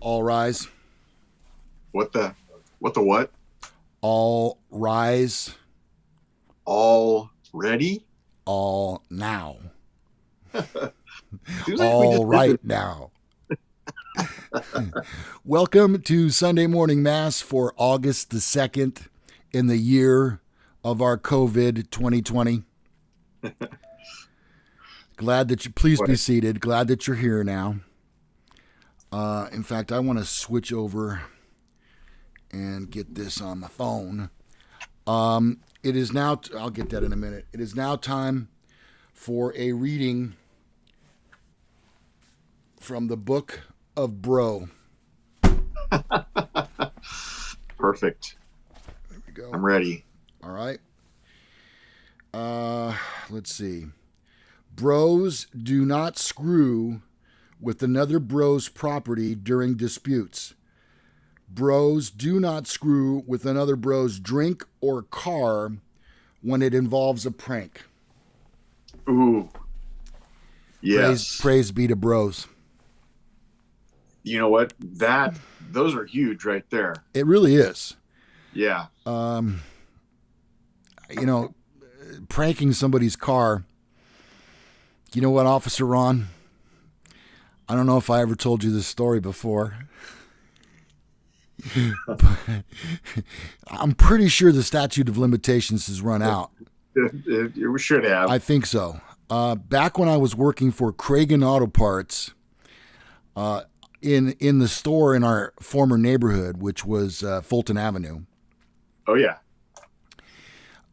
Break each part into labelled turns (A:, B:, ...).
A: All rise.
B: What the what?
A: All rise.
B: All ready?
A: All now.
B: Seems like we
A: All
B: just did this.
A: right now. Welcome to Sunday morning mass for August the 2nd in the year of our COVID 2020. Glad that you, please be seated. Glad that you're here now. In fact, I want to switch over and get this on my phone. It is now, I'll get that in a minute. It is now time for a reading from the book of Bro.
B: Perfect.
A: There we go.
B: I'm ready.
A: All right. Let's see. Bros do not screw with another bro's property during disputes. Bros do not screw with another bro's drink or car when it involves a prank.
B: Ooh. Yes.
A: Praise be to bros.
B: You know what? Those are huge right there.
A: It really is.
B: Yeah.
A: Pranking somebody's car. You know what, Officer Ron? I don't know if I ever told you this story before. But I'm pretty sure the statute of limitations has run out.
B: We should have.
A: I think so. Back when I was working for Cragen Auto Parts, in the store in our former neighborhood, which was Fulton Avenue.
B: Oh, yeah.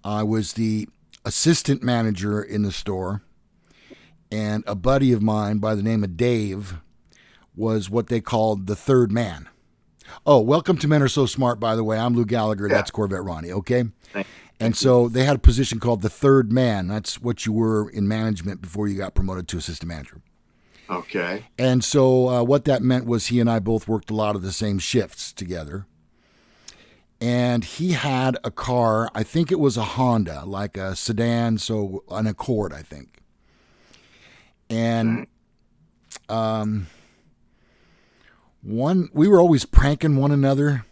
A: I was the assistant manager in the store, and a buddy of mine by the name of Dave was what they called the third man. Oh, welcome to Men Are So Smart, by the way. I'm Lou Gallagher. Yeah. That's Corvette Ronnie, okay? And so they had a position called the third man. That's what you were in management before you got promoted to assistant manager.
B: Okay.
A: And so what that meant was he and I both worked a lot of the same shifts together. And he had a car, I think it was a Honda, like a sedan, so an Accord, I think. And we were always pranking one another.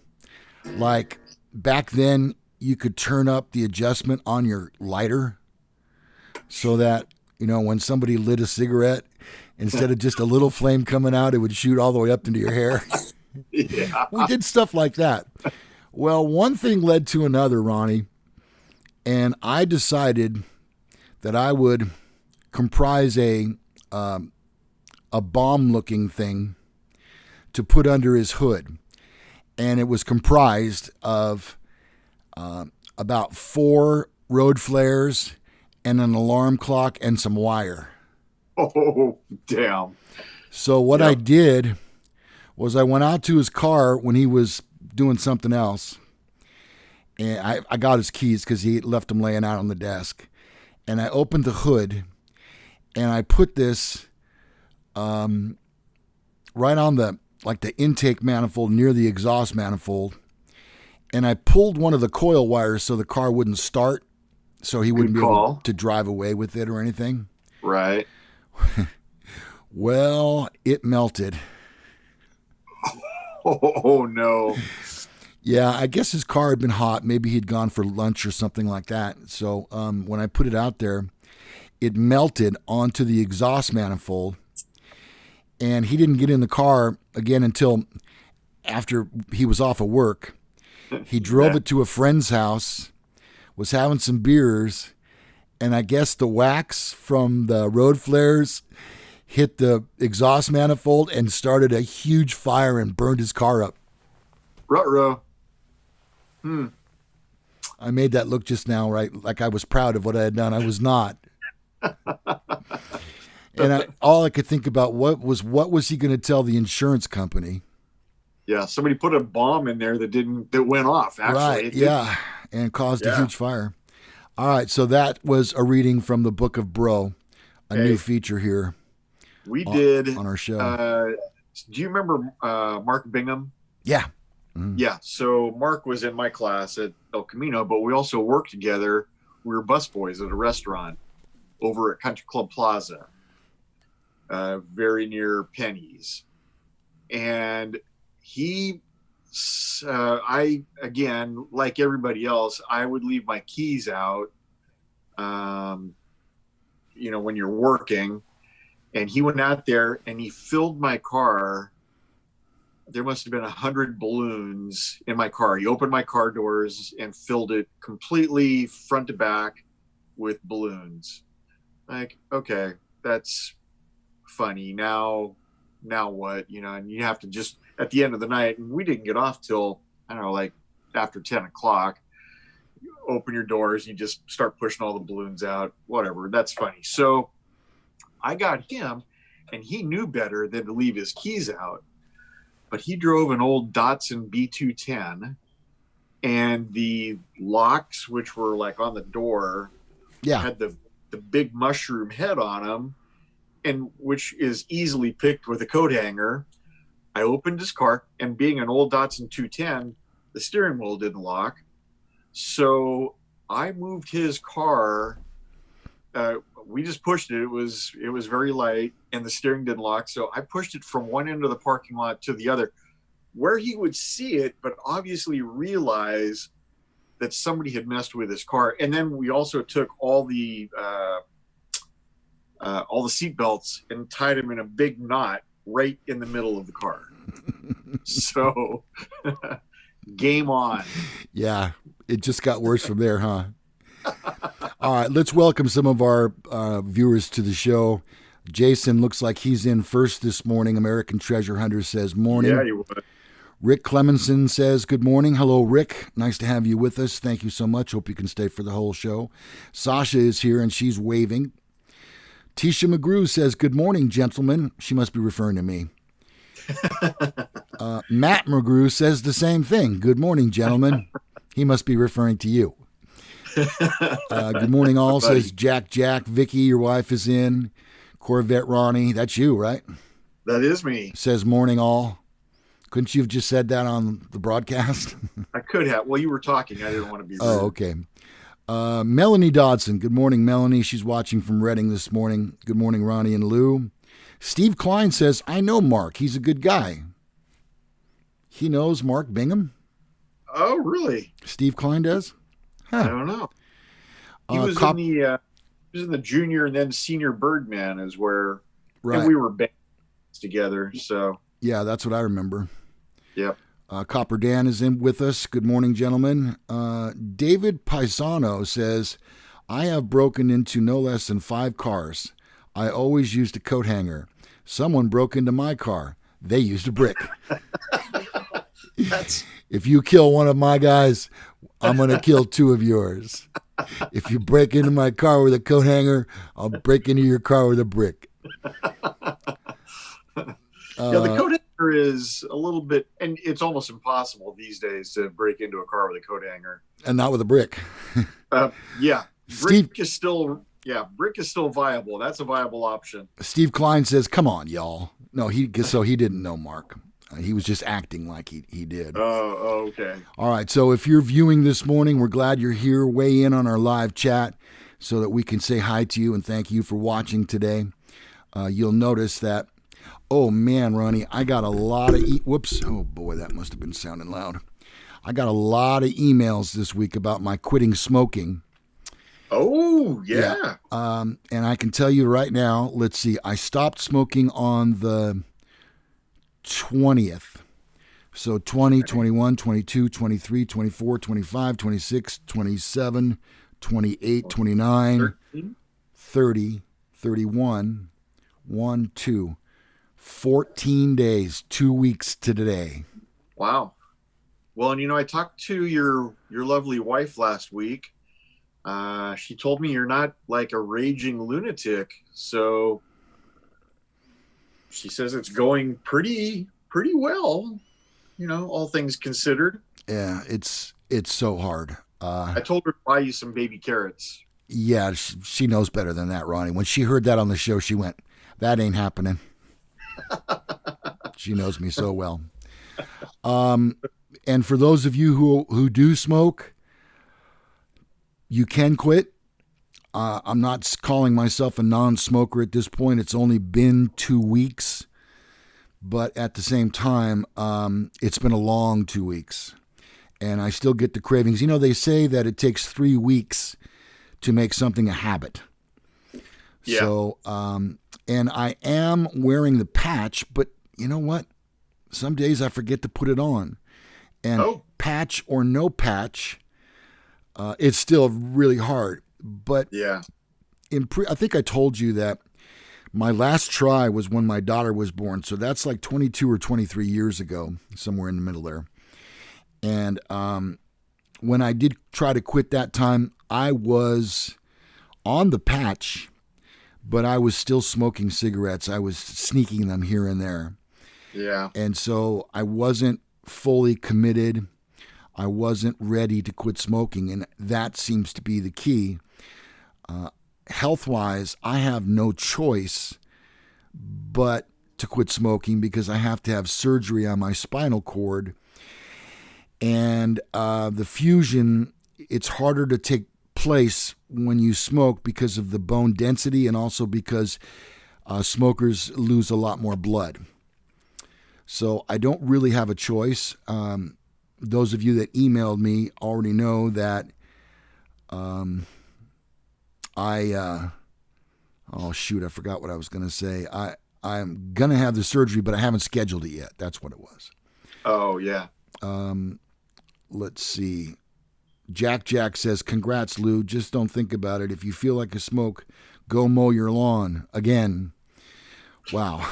A: Like back then, you could turn up the adjustment on your lighter so that, when somebody lit a cigarette, instead of just a little flame coming out, it would shoot all the way up into your hair.
B: Yeah.
A: We did stuff like that. Well, one thing led to another, Ronnie, and I decided that I would comprise a bomb-looking thing to put under his hood, and it was comprised of about 4 road flares and an alarm clock and some wire.
B: Oh, damn.
A: So what I did was I went out to his car when he was doing something else, and I got his keys because he left them laying out on the desk, and I opened the hood, and I put this right on the intake manifold near the exhaust manifold, and I pulled one of the coil wires so the car wouldn't start, so he wouldn't be able to drive away with it or anything.
B: Right.
A: Well, it melted.
B: Oh, no.
A: Yeah, I guess his car had been hot. Maybe he'd gone for lunch or something like that. So when I put it out there, it melted onto the exhaust manifold. And he didn't get in the car again until after he was off of work. He drove it to a friend's house, was having some beers, and I guess the wax from the road flares hit the exhaust manifold and started a huge fire and burned his car up.
B: Ruh-roh.
A: I made that look just now, right? Like I was proud of what I had done. I was not. And all I could think about what was he going to tell the insurance company?
B: Yeah, somebody put a bomb in there that went off, actually.
A: Right, yeah, and caused a huge fire. All right, so that was a reading from the book of Bro, a new feature here.
B: We did
A: on our show.
B: Do you remember Mark Bingham?
A: Yeah.
B: Mm-hmm. Yeah. So Mark was in my class at El Camino, but we also worked together. We were busboys at a restaurant over at Country Club Plaza, very near Penny's. And he, I, again, like everybody else, I would leave my keys out, when you're working. And he went out there and he filled my car. There must have been 100 balloons in my car. He opened my car doors and filled it completely front to back with balloons. Like, okay, that's funny. Now what? And you have to just, at the end of the night, and we didn't get off till, I don't know, like after 10 o'clock, you open your doors, you just start pushing all the balloons out, whatever. That's funny. So I got him, and he knew better than to leave his keys out. But he drove an old Datsun B210, and the locks, which were like on the door, had the big mushroom head on them, and which is easily picked with a coat hanger. I opened his car, and being an old Datsun 210, the steering wheel didn't lock. So I moved his car. We just pushed it. It was very light, and the steering didn't lock. So I pushed it from one end of the parking lot to the other, where he would see it, but obviously realize that somebody had messed with his car. And then we also took all the seat belts and tied them in a big knot right in the middle of the car. So game on.
A: Yeah, it just got worse from there, huh? All right, let's welcome some of our viewers to the show. Jason looks like he's in first this morning. American Treasure Hunter says morning.
B: Yeah, you would.
A: Rick Clemenson says good morning. Hello, Rick. Nice to have you with us. Thank you so much. Hope you can stay for the whole show. Sasha is here, and she's waving. Tisha McGrew says good morning, gentlemen. She must be referring to me. Matt McGrew says the same thing. Good morning, gentlemen. He must be referring to you. Good morning, all, says Jack. Vicky, your wife is in. Corvette Ronnie, that's you, right?
B: That is me.
A: Says morning, all. Couldn't you have just said that on the broadcast?
B: I could have. Well, you were talking. I didn't want to be rude.
A: Oh, okay. Melanie Dodson. Good morning, Melanie. She's watching from Reading this morning. Good morning, Ronnie and Lou. Steve Klein says, I know Mark. He's a good guy. He knows Mark Bingham?
B: Oh, really?
A: Steve Klein does? Huh.
B: I don't know. He was in the junior and then senior Birdman is where and we were bands together. So
A: yeah, that's what I remember.
B: Yep.
A: Copper Dan is in with us. Good morning, gentlemen. David Paisano says, I have broken into no less than 5 cars. I always used a coat hanger. Someone broke into my car. They used a brick. If you kill one of my guys, I'm going to kill 2 of yours. If you break into my car with a coat hanger, I'll break into your car with a brick.
B: The coat hanger is a little bit, and it's almost impossible these days to break into a car with a coat hanger.
A: And not with a brick.
B: Yeah. Brick is still viable. That's a viable option.
A: Steve Klein says, come on, y'all. No, he didn't know Mark. He was just acting like he did.
B: Oh, okay.
A: All right. So if you're viewing this morning, we're glad you're here. Weigh in on our live chat so that we can say hi to you and thank you for watching today. You'll notice that, oh man, Ronnie, I got a lot of, whoops. Oh boy, that must have been sounding loud. I got a lot of emails this week about my quitting smoking.
B: Oh, yeah.
A: And I can tell you right now, let's see, I stopped smoking on the 20th. So 20, 21, 22, 23, 24, 25, 26, 27, 28, 29, 30, 31, 1, 2, 14 days, 2 weeks to today.
B: Wow. Well, and I talked to your lovely wife last week. She told me you're not like a raging lunatic. So she says it's going pretty well, all things considered.
A: Yeah, it's so hard.
B: I told her to buy you some baby carrots.
A: Yeah, she knows better than that, Ronnie. When she heard that on the show, she went, that ain't happening. She knows me so well. And for those of you who do smoke, you can quit. I'm not calling myself a non-smoker at this point. It's only been 2 weeks. But at the same time, it's been a long 2 weeks, and I still get the cravings. You know, they say that it takes 3 weeks to make something a habit.
B: Yeah.
A: So, and I am wearing the patch, but you know what? Some days I forget to put it on. And patch or no patch, it's still really hard. But
B: yeah.
A: I think I told you that my last try was when my daughter was born. So that's like 22 or 23 years ago, somewhere in the middle there. And when I did try to quit that time, I was on the patch, but I was still smoking cigarettes. I was sneaking them here and there.
B: Yeah.
A: And so I wasn't fully committed. I wasn't ready to quit smoking. And that seems to be the key. Health-wise, I have no choice but to quit smoking because I have to have surgery on my spinal cord. And the fusion, it's harder to take place when you smoke because of the bone density and also because smokers lose a lot more blood. So I don't really have a choice. Those of you that emailed me already know that I forgot what I was going to say. I'm going to have the surgery, but I haven't scheduled it yet. That's what it was.
B: Oh, yeah.
A: Let's see. Jack says, congrats, Lou. Just don't think about it. If you feel like a smoke, go mow your lawn. Again. Wow.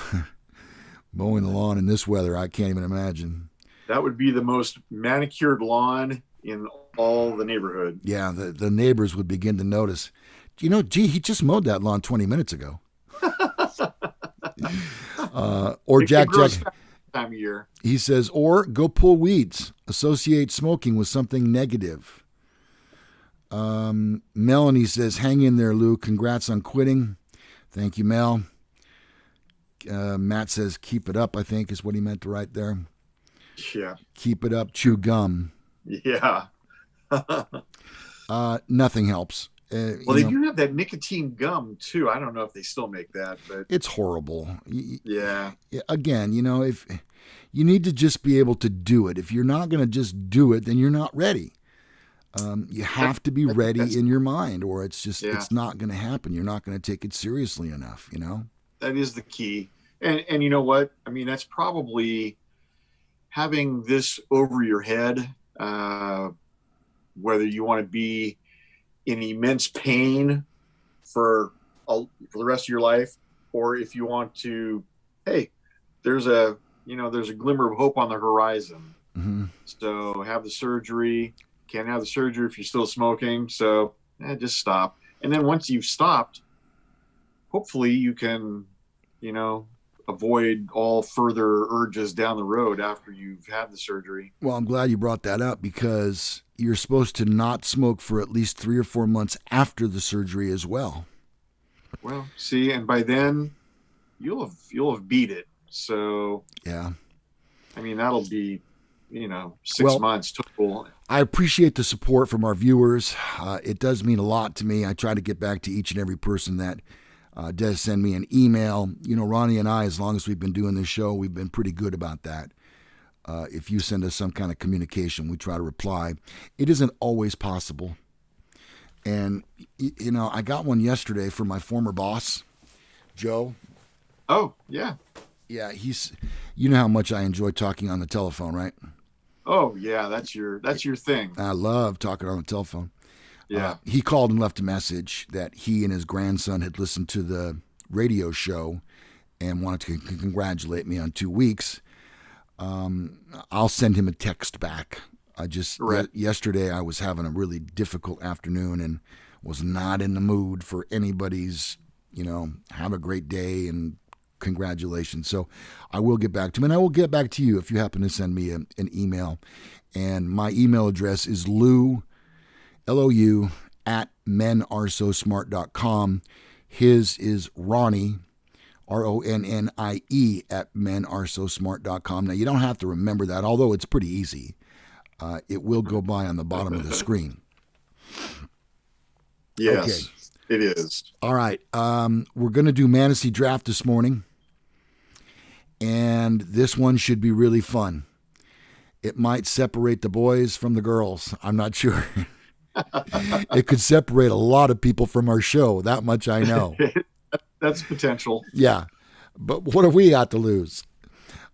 A: Mowing the lawn in this weather, I can't even imagine.
B: That would be the most manicured lawn in all the neighborhood.
A: Yeah, the neighbors would begin to notice. You know, gee, he just mowed that lawn 20 minutes ago. Or Jack
B: time of year.
A: He says, or go pull weeds. Associate smoking with something negative. Melanie says, hang in there, Lou. Congrats on quitting. Thank you, Mel. Matt says, keep it up, I think is what he meant to write there.
B: Yeah.
A: Keep it up, chew gum.
B: Yeah.
A: Nothing helps.
B: Well, they do have that nicotine gum too. I don't know if they still make that, but
A: it's horrible.
B: Yeah.
A: Again, you know, if you need to just be able to do it. If you're not going to just do it, then you're not ready. You have to be ready in your mind, or it's just it's not going to happen. You're not going to take it seriously enough. You know.
B: That is the key. And you know what? I mean, that's probably having this over your head, whether you want to be in immense pain for the rest of your life, or if you want to, hey, there's a glimmer of hope on the horizon.
A: Mm-hmm.
B: So have the surgery. Can't have the surgery if you're still smoking. So just stop. And then once you've stopped, hopefully you can, avoid all further urges down the road after you've had the surgery.
A: Well, I'm glad you brought that up because you're supposed to not smoke for at least 3 or 4 months after the surgery as well.
B: Well, see, and by then you'll have beat it. So
A: yeah,
B: I mean, that'll be, 6 months total.
A: I appreciate the support from our viewers. It does mean a lot to me. I try to get back to each and every person that does send me an email. Ronnie and I, as long as we've been doing this show, we've been pretty good about that. If you send us some kind of communication, we try to reply. It isn't always possible. And, I got one yesterday from my former boss, Joe.
B: Oh, yeah.
A: Yeah, you know how much I enjoy talking on the telephone, right?
B: Oh, yeah, that's your thing.
A: I love talking on the telephone.
B: Yeah.
A: He called and left a message that he and his grandson had listened to the radio show and wanted to congratulate me on 2 weeks. I'll send him a text back. Yesterday I was having a really difficult afternoon and was not in the mood for anybody's, have a great day and congratulations. So I will get back to him, and I will get back to you if you happen to send me an email. And my email address is Lou at menaresosmart.com. His is Ronnie, RONNIE at menaresosmart.com. Now, you don't have to remember that, although it's pretty easy. It will go by on the bottom of the screen.
B: Yes,
A: okay.
B: It is.
A: All right. We're going to do Fantasy Draft this morning. And and this one should be really fun. It might separate the boys from the girls. I'm not sure. It could separate a lot of people from our show. That much I know.
B: That's potential.
A: Yeah. But what have we got to lose?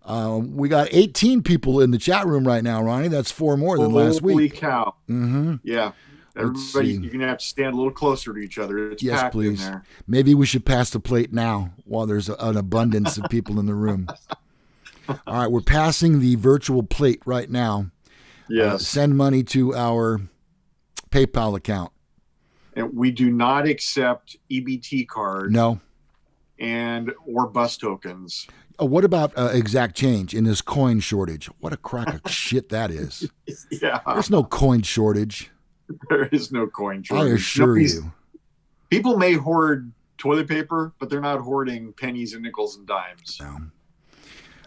A: We got 18 people in the chat room right now, Ronnie. That's 4 more than last week.
B: Holy cow.
A: Mm-hmm.
B: Yeah. Everybody, you're going to have to stand a little closer to each other. It's
A: yes,
B: packed
A: please.
B: in there.
A: Maybe we should pass the plate now while there's an abundance of people in the room. All right, we're passing the virtual plate right now.
B: Yes.
A: Send money to our PayPal account.
B: And we do not accept EBT cards.
A: No.
B: Or bus tokens.
A: Oh, what about exact change in this coin shortage? What a crock of shit that is.
B: Yeah.
A: There's no coin shortage.
B: There is no coin shortage.
A: I assure you.
B: People may hoard toilet paper, but they're not hoarding pennies and nickels and dimes.
A: No.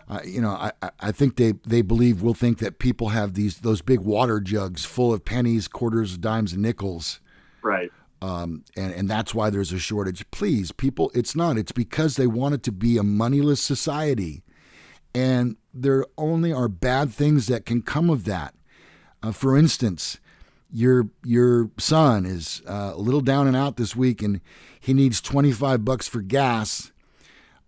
A: I think they believe we'll think that people have those big water jugs full of pennies, quarters, dimes, and nickels.
B: Right.
A: And that's why there's a shortage. Please, people, it's not. It's because they want it to be a moneyless society. And there only are bad things that can come of that. For instance, your son is a little down and out this week, and he needs $25 for gas.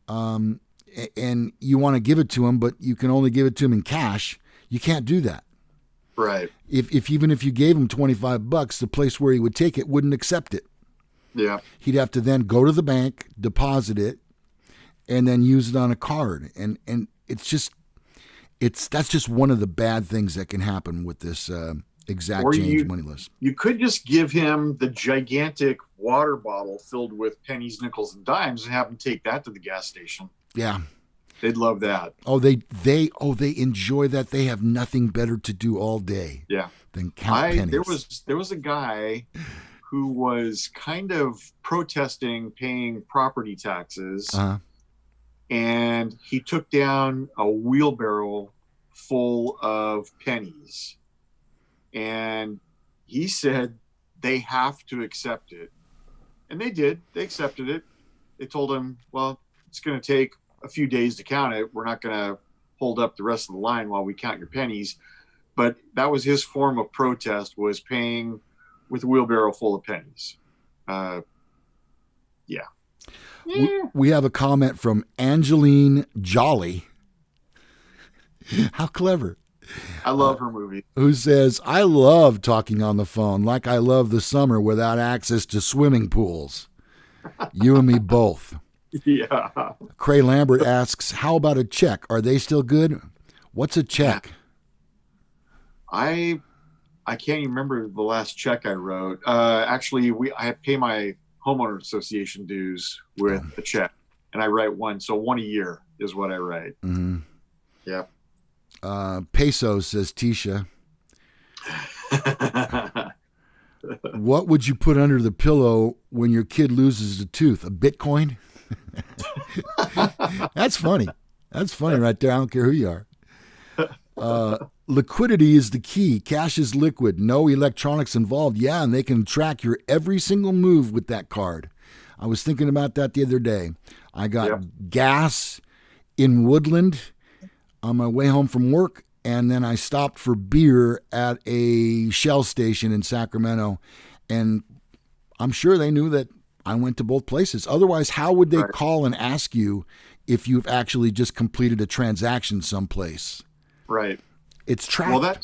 A: And you want to give it to him, but you can only give it to him in cash. You can't do that.
B: Right.
A: If even if you gave him $25, the place where he would take it wouldn't accept it.
B: Yeah.
A: He'd have to then go to the bank, deposit it, and then use it on a card. And that's just one of the bad things that can happen with this exact change money list.
B: You could just give him the gigantic water bottle filled with pennies, nickels, and dimes and have him take that to the gas station.
A: Yeah.
B: They'd love that.
A: Oh, they enjoy that. They have nothing better to do all day.
B: Yeah.
A: Than count pennies.
B: There was a guy who was kind of protesting paying property taxes, and he took down a wheelbarrow full of pennies, and he said they have to accept it, and they did. They accepted it. They told him, well, it's going to take a few days to count it. We're not going to hold up the rest of the line while we count your pennies. But that was his form of protest, was paying with a wheelbarrow full of pennies. Yeah.
A: We have a comment from Angeline Jolly. How clever.
B: I love her movie.
A: Who says, I love talking on the phone like I love the summer without access to swimming pools. You and me both.
B: Yeah.
A: Cray Lambert asks, how about a check? Are they still good? What's a check?
B: I can't even remember the last check I wrote. Actually, I pay my homeowner association dues with a check, and I write one. So one a year is what I write.
A: Mm-hmm.
B: Yeah.
A: Peso, says Tisha. What would you put under the pillow when your kid loses a tooth? A Bitcoin? That's funny. That's funny right there. I don't care who you are. Liquidity is the key. Cash is liquid. No electronics involved. Yeah, and they can track your every single move with that card. I was thinking about that the other day. I got gas in Woodland on my way home from work, and then I stopped for beer at a Shell station in Sacramento, and I'm sure they knew that I went to both places. Otherwise, how would they call and ask you if you've actually just completed a transaction someplace?
B: Right.
A: It's tracked.
B: Well,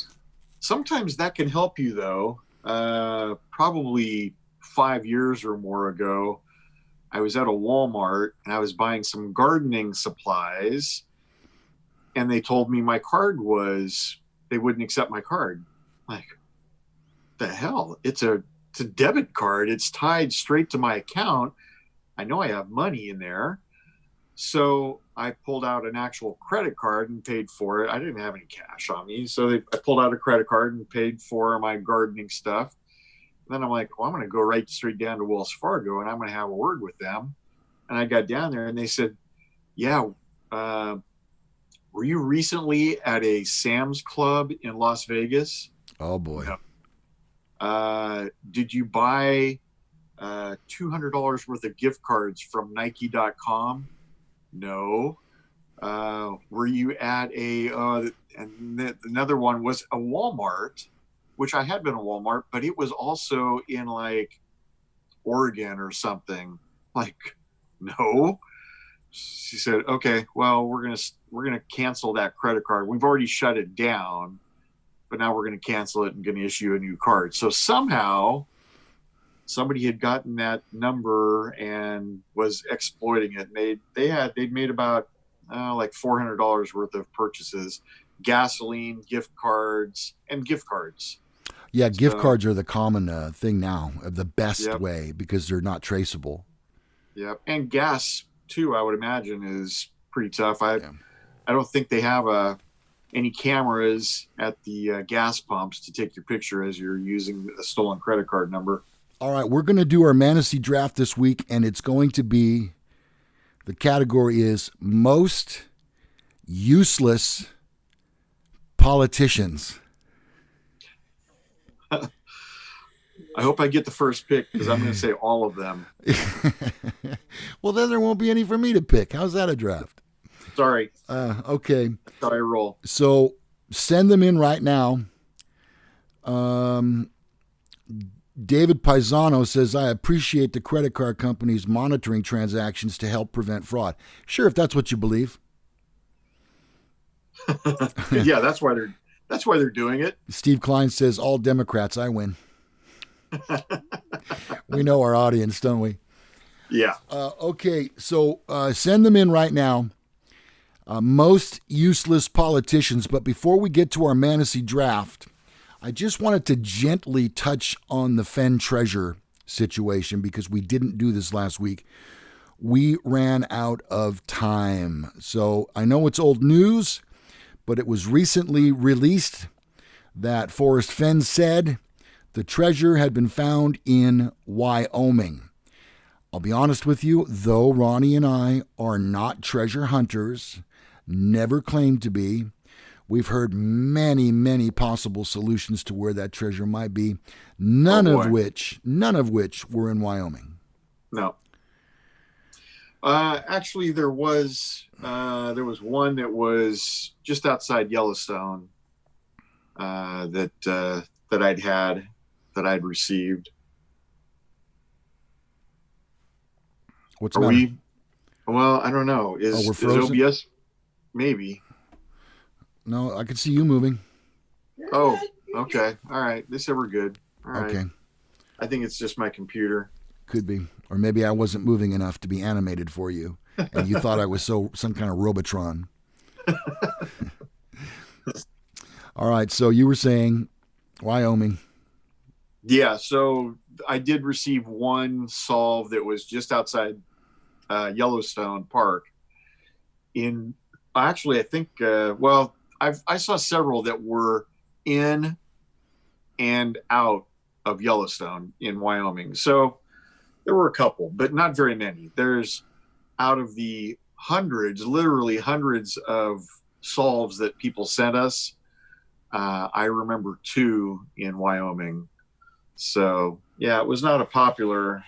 B: sometimes that can help you, though. Probably 5 years or more ago, I was at a Walmart and I was buying some gardening supplies, and they told me my card they wouldn't accept my card. Like, the hell? It's a debit card. It's tied straight to my account. I know I have money in there. So I pulled out an actual credit card and paid for it. I didn't have any cash on me. So I pulled out a credit card and paid for my gardening stuff. And then I'm like, well, I'm going to go right straight down to Wells Fargo and I'm going to have a word with them. And I got down there and they said, yeah, were you recently at a Sam's Club in Las Vegas?
A: Oh, boy.
B: No. Did you buy $200 worth of gift cards from Nike.com? No. Were you at another one was a Walmart, which I had been a Walmart, but it was also in like Oregon or something. Like, no. She said, okay, well, we're gonna cancel that credit card. We've already shut it down, but now we're gonna cancel it and gonna issue a new card. So somehow somebody had gotten that number and was exploiting it. And they'd made about like $400 worth of purchases, gasoline, gift cards, and gift cards.
A: Yeah, gift cards are the common thing now, the best
B: Yep.
A: way, because they're not traceable.
B: Yep. And gas too, I would imagine, is pretty tough. I don't think they have any cameras at the gas pumps to take your picture as you're using a stolen credit card number.
A: All right, we're going to do our Manasee draft this week, and it's going to be, the category is most useless politicians.
B: I hope I get the first pick because I'm going to say all of them.
A: Well, then there won't be any for me to pick. How's that a draft?
B: Sorry.
A: Okay.
B: That's how I roll.
A: So send them in right now. David Paisano says, I appreciate the credit card companies monitoring transactions to help prevent fraud. Sure, if that's what you believe.
B: Yeah, that's why they're doing it.
A: Steve Klein says, all Democrats, I win. We know our audience, don't we?
B: Yeah.
A: Okay, so send them in right now. Most useless politicians. But before we get to our Manasee draft, I just wanted to gently touch on the Fen Treasure situation because we didn't do this last week. We ran out of time. So I know it's old news, but it was recently released that Forrest Fenn said the treasure had been found in Wyoming. I'll be honest with you, though Ronnie and I are not treasure hunters, never claimed to be, we've heard many, many possible solutions to where that treasure might be, none of which were in Wyoming.
B: No. Actually, there was one that was just outside Yellowstone that I'd received.
A: What's the matter?
B: Well, I don't know. Is OBS? Maybe.
A: No, I can see you moving.
B: Oh, okay. All right. They said we're good. All right.
A: Okay.
B: I think it's just my computer.
A: Could be. Or maybe I wasn't moving enough to be animated for you, and you thought I was some kind of Robotron. All right. So you were saying Wyoming.
B: Yeah. So I did receive one solve that was just outside Yellowstone Park. I think, I saw several that were in and out of Yellowstone in Wyoming. So there were a couple, but not very many. There's out of the literally hundreds of solves that people sent us. I remember 2 in Wyoming. So yeah, it was not a popular.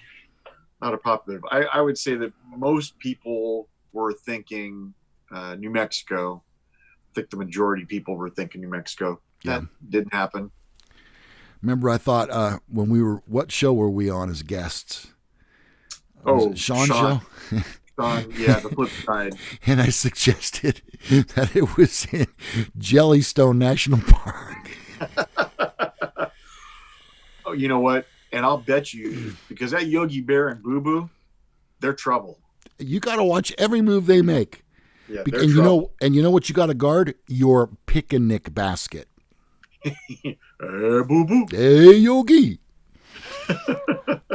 B: I would say that most people were thinking New Mexico. I think the majority of people were thinking New Mexico.
A: Yeah.
B: That didn't happen.
A: Remember, I thought what show were we on as guests? Sean show?
B: Sean, yeah, the flip side.
A: And I suggested that it was in Jellystone National Park.
B: Oh, you know what? And I'll bet you, because that Yogi Bear and Boo Boo, they're trouble.
A: You got to watch every move they make.
B: Yeah,
A: and you know what you got to guard? Your picnic basket.
B: Hey, Boo Boo.
A: Hey, Yogi.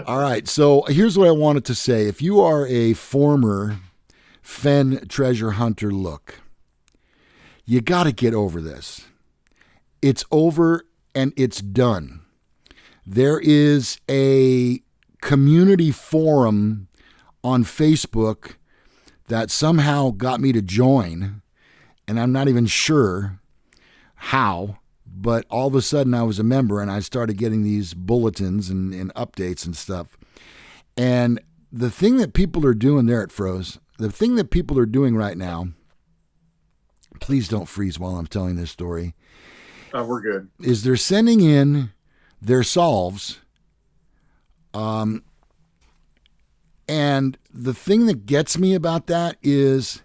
A: All right. So here's what I wanted to say. If you are a former Fen treasure hunter, you got to get over this. It's over and it's done. There is a community forum on Facebook that somehow got me to join, and I'm not even sure how, but all of a sudden I was a member and I started getting these bulletins and updates and stuff. And the thing that people are doing there at Froze, the thing that people are doing right now please don't freeze while I'm telling this story.
B: We're good.
A: Is they're sending in their solves. And the thing that gets me about that is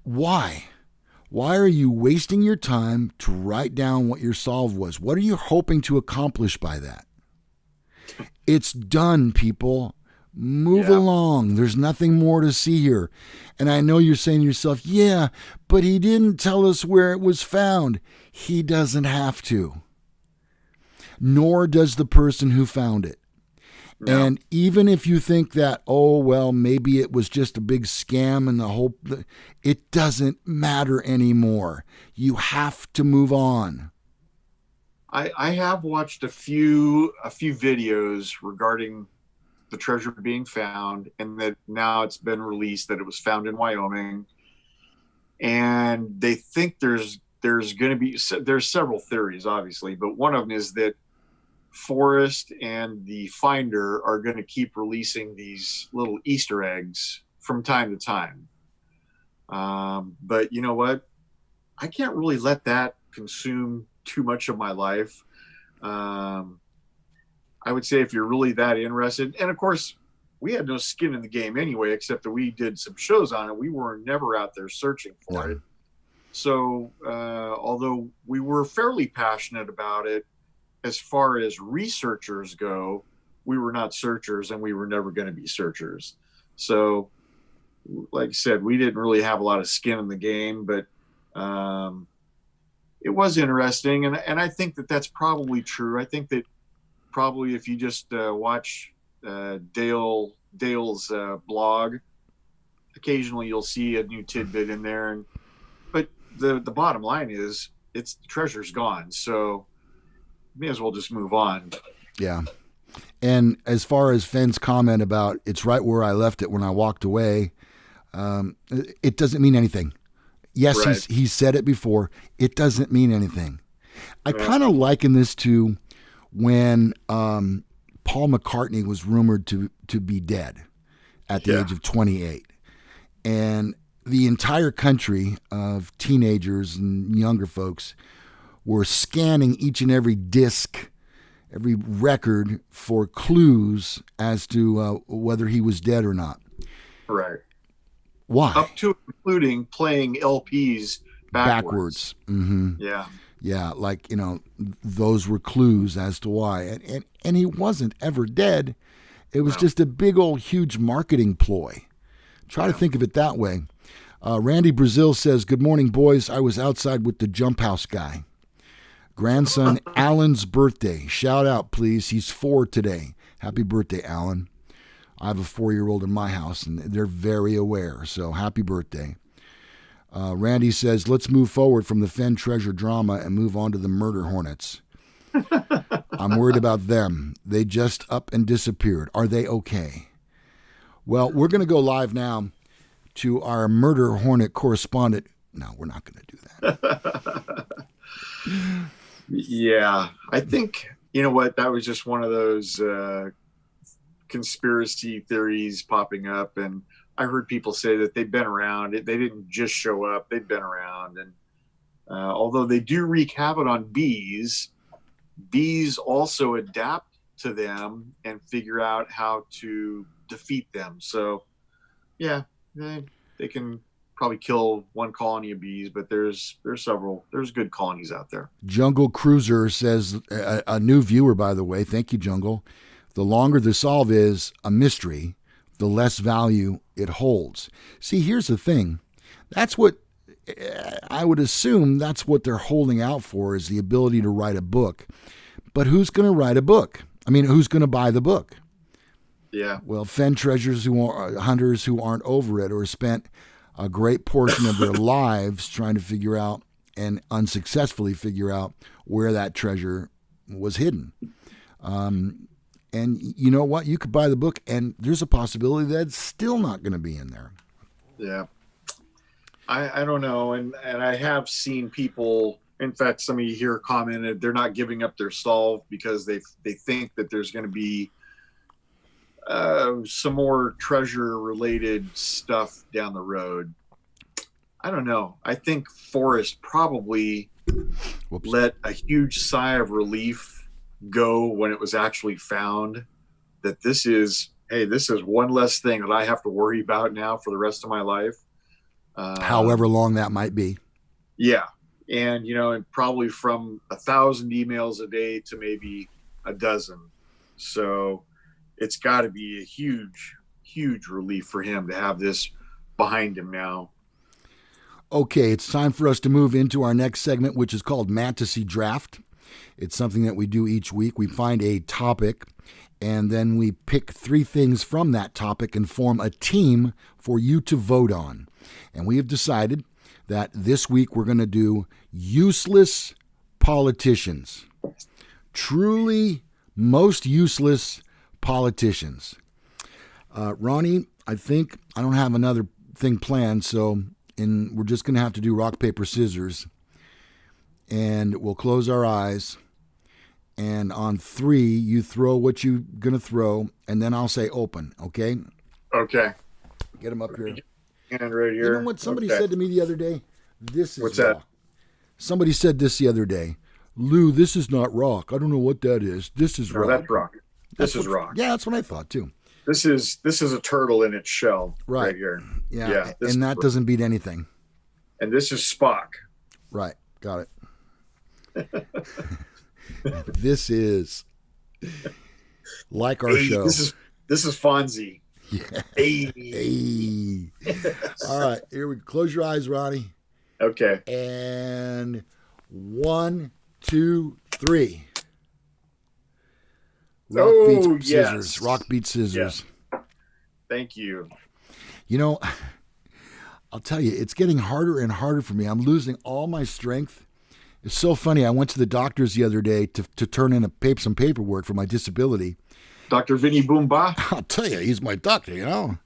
A: why? Why are you wasting your time to write down what your solve was? What are you hoping to accomplish by that? It's done, people. Move along. There's nothing more to see here. And I know you're saying to yourself, yeah, but he didn't tell us where it was found. He doesn't have to. Nor does the person who found it. No. And even if you think that, oh, well, maybe it was just a big scam and it doesn't matter anymore. You have to move on.
B: I have watched a few videos regarding the treasure being found, and that now it's been released that it was found in Wyoming. And they think there's several theories, obviously, but one of them is that Forrest and the finder are going to keep releasing these little Easter eggs from time to time. But you know what? I can't really let that consume too much of my life. I would say if you're really that interested, and of course, we had no skin in the game anyway, except that we did some shows on it. We were never out there searching for it. So although we were fairly passionate about it, as far as researchers go, we were not searchers, and we were never going to be searchers. So, like I said, we didn't really have a lot of skin in the game, but it was interesting. And I think that that's probably true. I think that probably if you just watch Dale's blog, occasionally you'll see a new tidbit in there. But the bottom line is the treasure's gone. So, may as well just move on.
A: Yeah. And as far as Fenn's comment about it's right where I left it when I walked away, it doesn't mean anything. Yes, right. He's said it before. It doesn't mean anything. I kind of liken this to when Paul McCartney was rumored to be dead at the age of 28. And the entire country of teenagers and younger folks were scanning each and every disc, every record for clues as to whether he was dead or not.
B: Right.
A: Why?
B: Up to including playing LPs backwards.
A: Mm-hmm.
B: Yeah.
A: Yeah, like, those were clues as to why. And he wasn't ever dead. It was just a big old huge marketing ploy. Try to think of it that way. Randy Brazil says, good morning, boys. I was outside with the jump house guy. Grandson Alan's birthday. Shout out, please. He's 4 today. Happy birthday, Alan. I have a 4-year-old in my house, and they're very aware. So happy birthday. Randy says, let's move forward from the Fenn treasure drama and move on to the murder hornets. I'm worried about them. They just up and disappeared. Are they okay? Well, we're going to go live now to our murder hornet correspondent. No, we're not going to do that.
B: Yeah, I think, you know what, that was just one of those conspiracy theories popping up. And I heard people say that they've been around. They didn't just show up. They've been around. And although they do wreak havoc on bees also adapt to them and figure out how to defeat them. So, yeah, they can probably kill one colony of bees, but there's good colonies out there.
A: Jungle Cruiser says, a new viewer, by the way. Thank you, Jungle. The longer the solve is a mystery, the less value it holds. See, here's the thing. That's what I would assume that's what they're holding out for, is the ability to write a book. But who's going to write a book? I mean, who's going to buy the book?
B: Yeah.
A: Well, Fenn treasures hunters who aren't over it or spent a great portion of their lives trying to figure out and unsuccessfully figure out where that treasure was hidden. And you know what? You could buy the book and there's a possibility that it's still not going to be in there.
B: Yeah. I don't know. And I have seen people, in fact, some of you here commented, they're not giving up their solve because they think that there's going to be some more treasure related stuff down the road. I don't know. I think Forrest probably
A: Whoops.
B: let a huge sigh of relief go when it was actually found that this is, hey, this is one less thing that I have to worry about now for the rest of my life.
A: However long that might be.
B: Yeah. And, and probably from 1,000 emails a day to maybe a dozen. So it's got to be a huge, huge relief for him to have this behind him now.
A: Okay, it's time for us to move into our next segment, which is called Fantasy Draft. It's something that we do each week. We find a topic, and then we pick 3 things from that topic and form a team for you to vote on. And we have decided that this week we're going to do useless politicians. Truly most useless politicians. Ronnie, I think I don't have another thing planned, and we're just going to have to do rock, paper, scissors. And we'll close our eyes. And on 3, you throw what you're going to throw, and then I'll say open, okay?
B: Okay.
A: Get them up here.
B: And right here.
A: You know what somebody said to me the other day? This is
B: What's
A: rock.
B: that?
A: Somebody said this the other day. Lou, this is not rock. I don't know what that is. This is rock.
B: That's rock. This is rock.
A: Yeah, that's what I thought too.
B: This is a turtle in its shell right here.
A: Yeah. And that doesn't beat anything.
B: And this is Spock.
A: Right. Got it. This is like our show.
B: This is Fonzie.
A: Yeah.
B: Hey.
A: All right. Here we go. Close your eyes, Ronnie.
B: Okay.
A: And 1, 2, 3. Rock beats scissors.
B: Yes.
A: Rock beats scissors.
B: Yeah. Thank you.
A: I'll tell you, it's getting harder and harder for me. I'm losing all my strength. It's so funny. I went to the doctors the other day to turn in some paperwork for my disability.
B: Dr. Vinny Boomba?
A: I'll tell you, he's my doctor,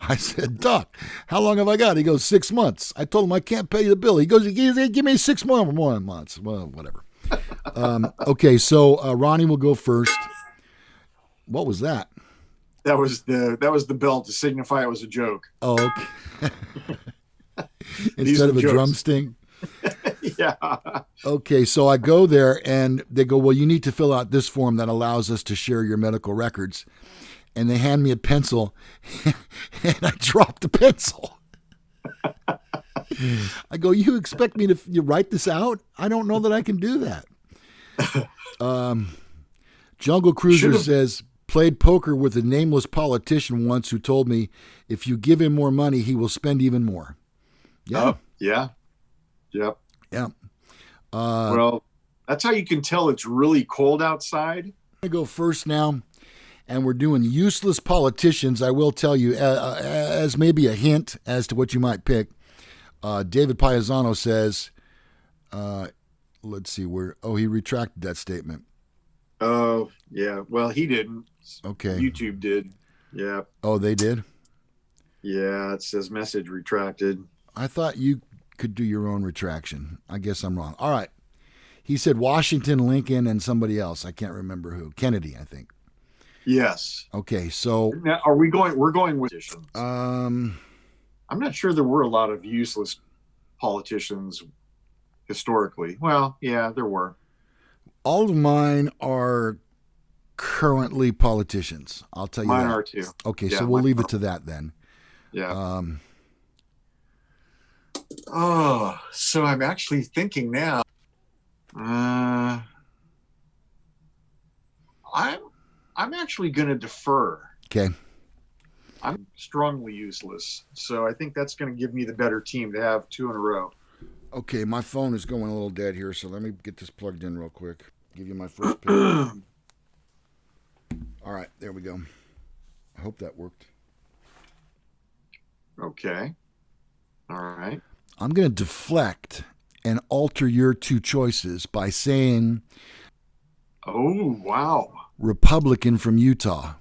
A: I said, Doc, how long have I got? He goes, 6 months. I told him I can't pay the bill. He goes, give me 6 more months. Well, whatever. Okay, so Ronnie will go first. What was that?
B: That was the bell to signify it was a joke.
A: Oh, okay. Instead of a drum sting.
B: Yeah.
A: Okay, so I go there and they go, well, you need to fill out this form that allows us to share your medical records. And they hand me a pencil, and I drop the pencil. I go, you expect me to write this out? I don't know that I can do that. Jungle Cruiser says, played poker with a nameless politician once who told me, if you give him more money, he will spend even more. Yeah.
B: Yeah. Yep.
A: Yeah.
B: Well, that's how you can tell it's really cold outside.
A: I go first now. And we're doing useless politicians. I will tell you, as maybe a hint as to what you might pick, David Paisano says, let's see, he retracted that statement.
B: Oh, yeah. Well, he didn't.
A: Okay.
B: YouTube did. Yeah.
A: Oh, they did?
B: Yeah, it says message retracted.
A: I thought you could do your own retraction. I guess I'm wrong. All right. He said Washington, Lincoln, and somebody else. I can't remember who. Kennedy, I think.
B: Yes.
A: Okay, so
B: now, we're going with politicians.
A: I'm
B: not sure there were a lot of useless politicians historically. Well, yeah, there were.
A: All of mine are currently politicians. I'll tell you
B: mine
A: that.
B: are too.
A: Okay,
B: yeah,
A: so we'll leave it to that then.
B: Yeah. So I'm actually thinking now. I'm actually going to defer.
A: Okay.
B: I'm strongly useless, so I think that's going to give me the better team to have 2 in a row.
A: Okay, my phone is going a little dead here, so let me get this plugged in real quick. Give you my first pick. All right, there we go. I hope that worked.
B: Okay. All right.
A: I'm going to deflect and alter your 2 choices by saying,
B: oh, wow.
A: Republican from Utah.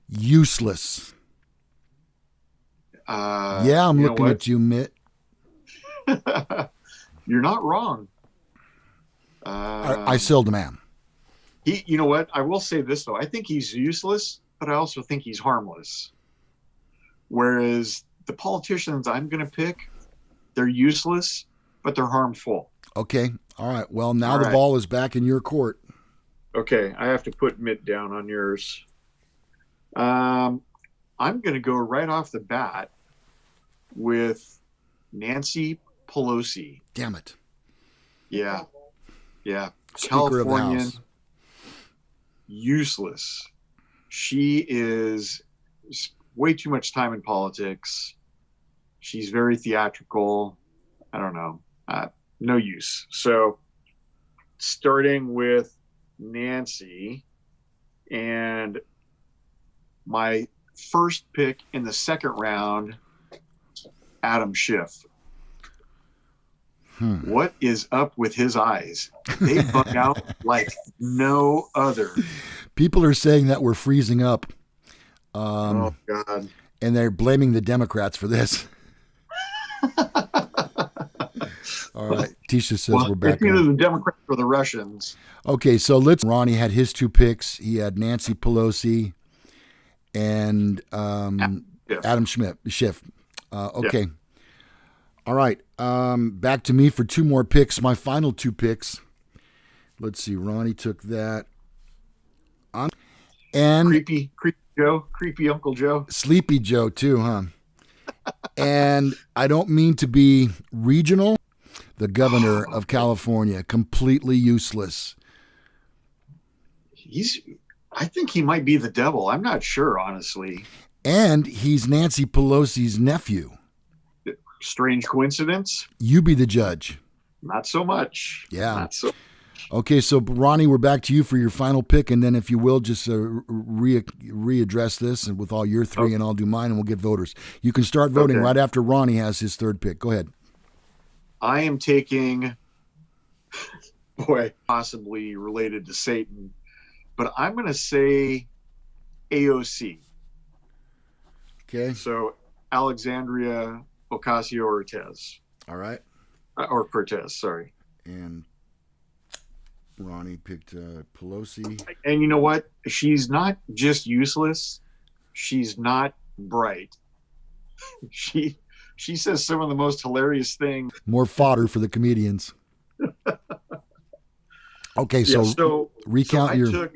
A: Useless. Yeah, I'm looking at you, Mitt.
B: You're not wrong.
A: I still demand.
B: You know what? I will say this, though. I think he's useless, but I also think he's harmless. Whereas the politicians I'm going to pick, they're useless, but they're harmful.
A: Okay. All right. Well, now
B: All
A: the
B: right.
A: ball is back in your court.
B: Okay, I have to put Mitt down on yours. I'm going to go right off the bat with Nancy Pelosi.
A: Damn it.
B: Yeah, yeah.
A: Speaker of the
B: Californian,
A: House.
B: useless. She is way too much time in politics. She's very theatrical. I don't know. No use. So, starting with Nancy, and my first pick in the second round, Adam Schiff. What is up with his eyes? They bug out like no other.
A: People are saying that we're freezing up.
B: Oh, God.
A: And they're blaming the Democrats for this. All right. Tisha says we're back.
B: It's either the Democrats or the Russians.
A: Okay, so Ronnie had his two picks. He had Nancy Pelosi and Adam Schiff. Okay. Yeah. All right. Back to me for two more picks. My final two picks. Let's see. Ronnie took that. And
B: creepy Joe, creepy Uncle Joe.
A: Sleepy Joe too, huh? And I don't mean to be regional. The governor of California, completely useless.
B: I think he might be the devil. I'm not sure, honestly.
A: And he's Nancy Pelosi's nephew.
B: Strange coincidence?
A: You be the judge.
B: Not so much.
A: Yeah.
B: Not so.
A: Okay, so Ronnie, we're back to you for your final pick, and then if you will, just readdress this and with all your three, and I'll do mine, and we'll get voters. You can start voting right after Ronnie has his third pick. Go ahead.
B: I am taking, possibly related to Satan, but I'm going to say AOC.
A: Okay.
B: So Alexandria Ocasio-Cortez.
A: All right.
B: Or Cortez, sorry.
A: And Ronnie picked Pelosi.
B: And you know what? She's not just useless. She's not bright. She says some of the most hilarious things.
A: More fodder for the comedians. Okay, so recount your...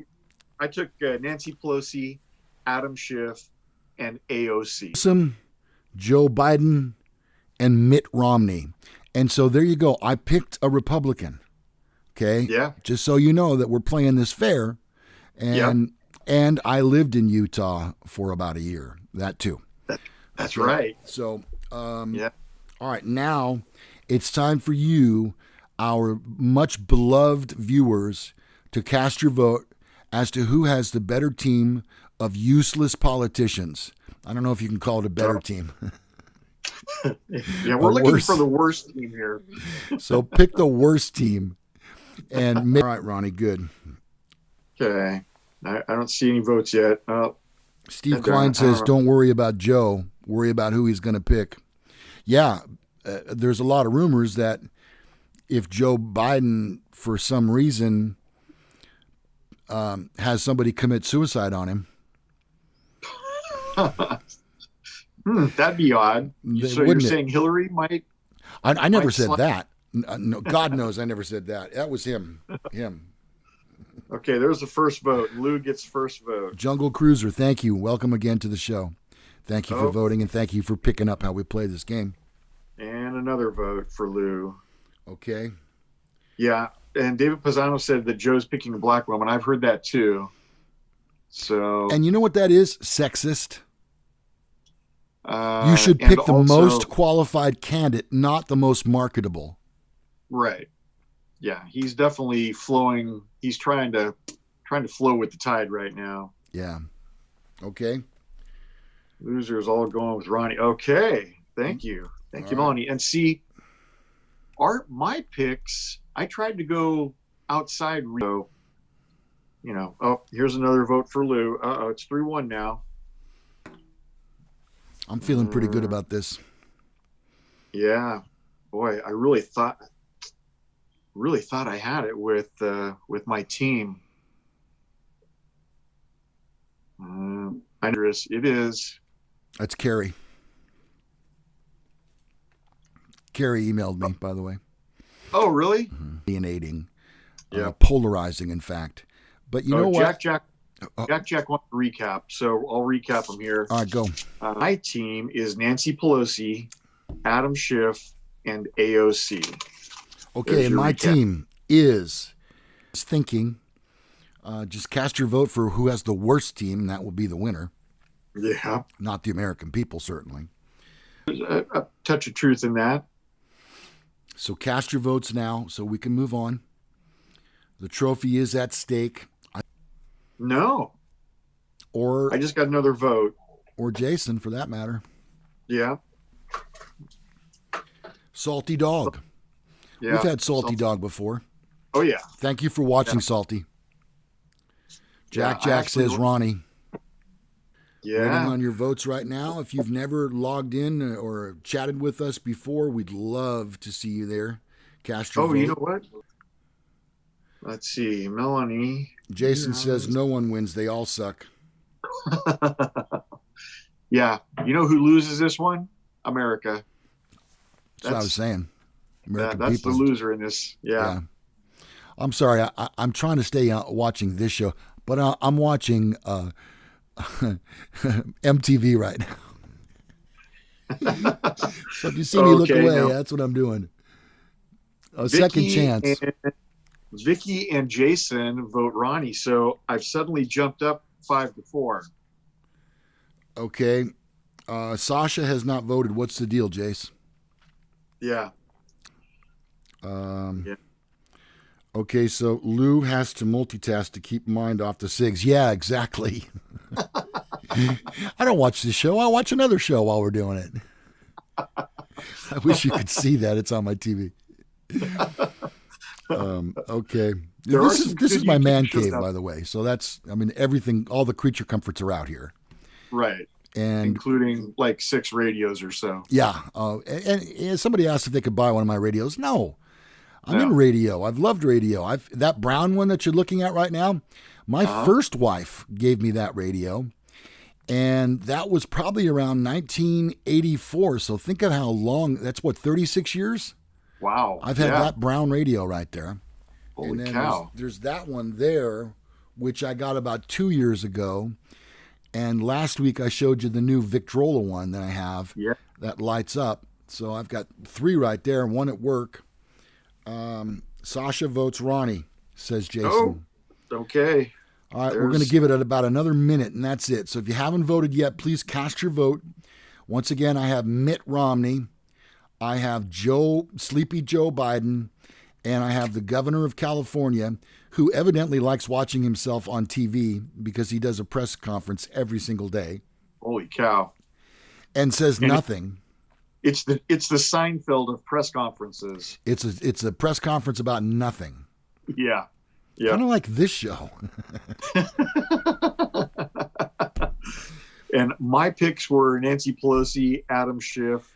B: I took Nancy Pelosi, Adam Schiff, and AOC.
A: Joe Biden, and Mitt Romney. And so there you go. I picked a Republican. Okay?
B: Yeah.
A: Just so you know that we're playing this fair. And I lived in Utah for about a year. That too.
B: That's right.
A: So, all right. Now it's time for you, our much beloved viewers, to cast your vote as to who has the better team of useless politicians. I don't know if you can call it a better team.
B: Yeah, we're looking for the worst team here.
A: So pick the worst team. And all right, Ronnie, good.
B: Okay. I don't see any votes yet.
A: Steve Klein says, don't worry about Joe. Worry about who he's going to pick. Yeah, there's a lot of rumors that if Joe Biden, for some reason, has somebody commit suicide on him.
B: That'd be odd. So you're saying Hillary might?
A: I never said that. No, God knows I never said that. That was him.
B: Okay, there's the first vote. Lou gets first vote.
A: Jungle Cruiser, thank you. Welcome again to the show. Thank you for voting, and thank you for picking up how we play this game.
B: And another vote for Lou.
A: Okay.
B: Yeah, and David Pisano said that Joe's picking a black woman. I've heard that too. So.
A: And you know what that is? Sexist. You should pick the most qualified candidate, not the most marketable.
B: Right. Yeah, he's definitely flowing. He's trying to flow with the tide right now.
A: Yeah. Okay.
B: Losers all going with Ronnie. Okay. Thank you. Thank you, Ronnie. And see, my picks, I tried to go outside. Here's another vote for Lou. It's 3-1 now.
A: I'm feeling pretty good about this.
B: Yeah. Boy, I really thought I had it with my team. It is.
A: That's Carrie. Carrie emailed me, by the way.
B: Oh, really?
A: Alienating,
B: Yeah.
A: polarizing, in fact. But you know what?
B: Jack wants to recap, so I'll recap them here.
A: All right, go.
B: My team is Nancy Pelosi, Adam Schiff, and AOC.
A: Okay, and my team is thinking. Just cast your vote for who has the worst team, and that will be the winner.
B: Yeah.
A: Not the American people, certainly.
B: There's a touch of truth in that.
A: So cast your votes now so we can move on. The trophy is at stake.
B: No.
A: Or
B: I just got another vote.
A: Or Jason, for that matter.
B: Yeah.
A: Salty Dog.
B: Yeah.
A: We've had Salty Dog before.
B: Oh, yeah.
A: Thank you for watching, Salty. Jack says Ronnie.
B: Yeah.
A: Waiting on your votes right now. If you've never logged in or chatted with us before, we'd love to see you there. Cast your vote.
B: You know what? Let's see. Melanie.
A: Jason says no one wins. They all suck.
B: Yeah. You know who loses this one? America.
A: That's what I was saying. American
B: that's
A: people.
B: the loser in this. Yeah.
A: I'm sorry. I'm trying to stay watching this show, but I'm watching MTV right now. So if you see me look away, that's what I'm doing. Second chance.
B: Vicky and Jason vote Ronnie, so I've suddenly jumped up 5-4.
A: Okay. Sasha has not voted. What's the deal, Jace?
B: Yeah.
A: Okay, so Lou has to multitask to keep mind off the SIGs. Yeah, exactly. I don't watch this show. I watch another show while we're doing it. I wish you could see that. It's on my TV. Okay. This is my man cave, by the way. So everything, all the creature comforts are out here.
B: Right.
A: And
B: including like 6 radios or so.
A: Yeah. And somebody asked if they could buy one of my radios. No. I'm in radio. I've loved radio. That brown one that you're looking at right now, my first wife gave me that radio. And that was probably around 1984. So think of how long, that's 36 years?
B: Wow.
A: I've had that brown radio right there.
B: Holy
A: and then
B: cow.
A: There's that one there, which I got about 2 years ago. And last week I showed you the new Victrola one that I have that lights up. So I've got 3 right there and 1 at work. Sasha votes Ronnie, says Jason.
B: Oh, okay.
A: All right, we're going to give it about another minute, and that's it. So if you haven't voted yet, please cast your vote. Once again, I have Mitt Romney, I have Sleepy Joe Biden, and I have the governor of California, who evidently likes watching himself on TV because he does a press conference every single day.
B: Holy cow.
A: And says nothing.
B: It's the Seinfeld of press conferences.
A: It's a press conference about nothing.
B: Yeah. Yeah.
A: Kind of like this show.
B: And my picks were Nancy Pelosi, Adam Schiff,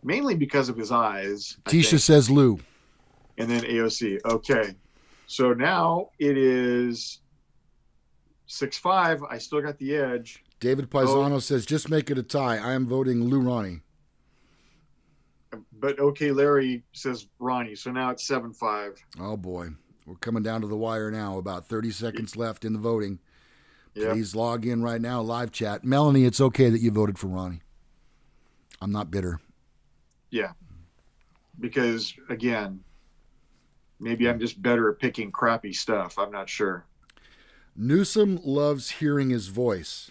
B: mainly because of his eyes.
A: Tisha says Lou.
B: And then AOC. Okay. So now it is 6-5. I still got the edge.
A: David Paisano says, just make it a tie. I am voting Lou Ronnie.
B: But okay, Larry says Ronnie. So now it's 7-5.
A: Oh, boy. We're coming down to the wire now. About 30 seconds left in the voting. Please log in right now, live chat. Melanie, it's okay that you voted for Ronnie. I'm not bitter.
B: Yeah. Because, again, maybe I'm just better at picking crappy stuff. I'm not sure.
A: Newsom loves hearing his voice.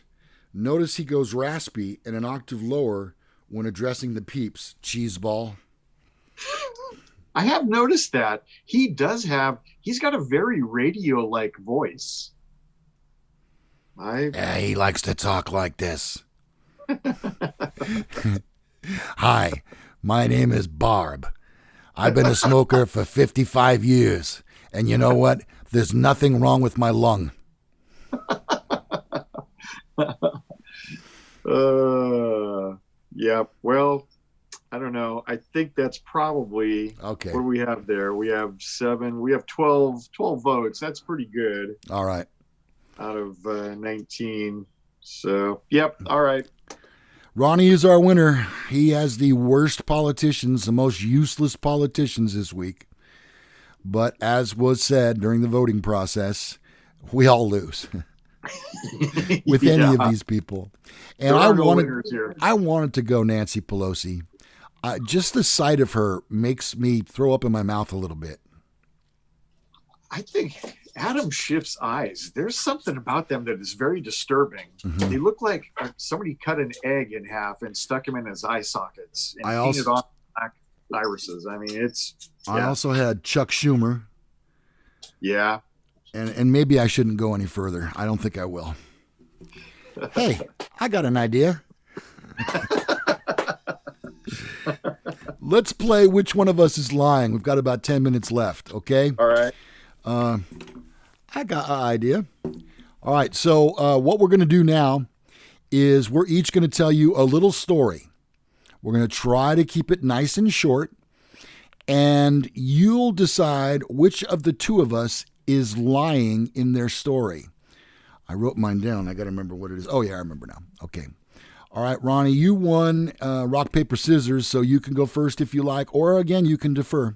A: Notice he goes raspy and an octave lower when addressing the peeps. Cheeseball.
B: I have noticed that. He's got a very radio-like voice.
A: He likes to talk like this. Hi, my name is Barb. I've been a smoker for 55 years. And you know what? There's nothing wrong with my lung.
B: Yeah, well, I don't know. I think that's probably
A: okay.
B: What do we have there? We have 12 votes. That's pretty good.
A: All right.
B: Out of 19. So, yep. All right.
A: Ronnie is our winner. He has the worst politicians, the most useless politicians this week. But as was said during the voting process, we all lose with any of these people. And I wanted to go Nancy Pelosi. Just the sight of her makes me throw up in my mouth a little bit.
B: I think Adam Schiff's eyes, there's something about them that is very disturbing. Mm-hmm. They look like somebody cut an egg in half and stuck him in his eye sockets and painted on black irises. I mean, I
A: also had Chuck Schumer.
B: Yeah.
A: And maybe I shouldn't go any further. I don't think I will. Hey, I got an idea. Let's play Which One of Us is Lying. We've got about 10 minutes left, okay?
B: All right.
A: I got an idea. All right, so what we're going to do now is we're each going to tell you a little story. We're going to try to keep it nice and short, and you'll decide which of the two of us is lying in their story. I wrote mine down. I got to remember what it is. Oh, yeah, I remember now. Okay. All right, Ronnie, you won rock, paper, scissors, so you can go first if you like, or again, you can defer.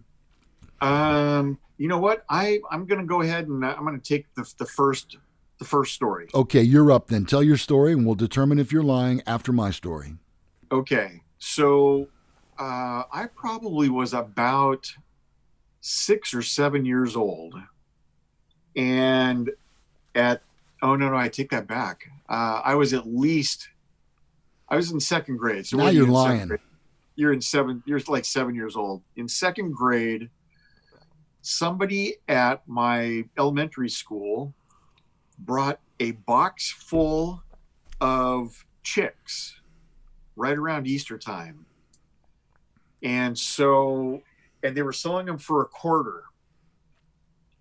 B: You know what? I'm going to go ahead and I'm going to take the first story.
A: Okay, you're up then. Tell your story, and we'll determine if you're lying after my story.
B: Okay, so I probably was about 6 or 7 years old, and I take that back. I was in second grade. So
A: now you're lying.
B: You're like 7 years old. In second grade, somebody at my elementary school brought a box full of chicks right around Easter time. And they were selling them for $0.25.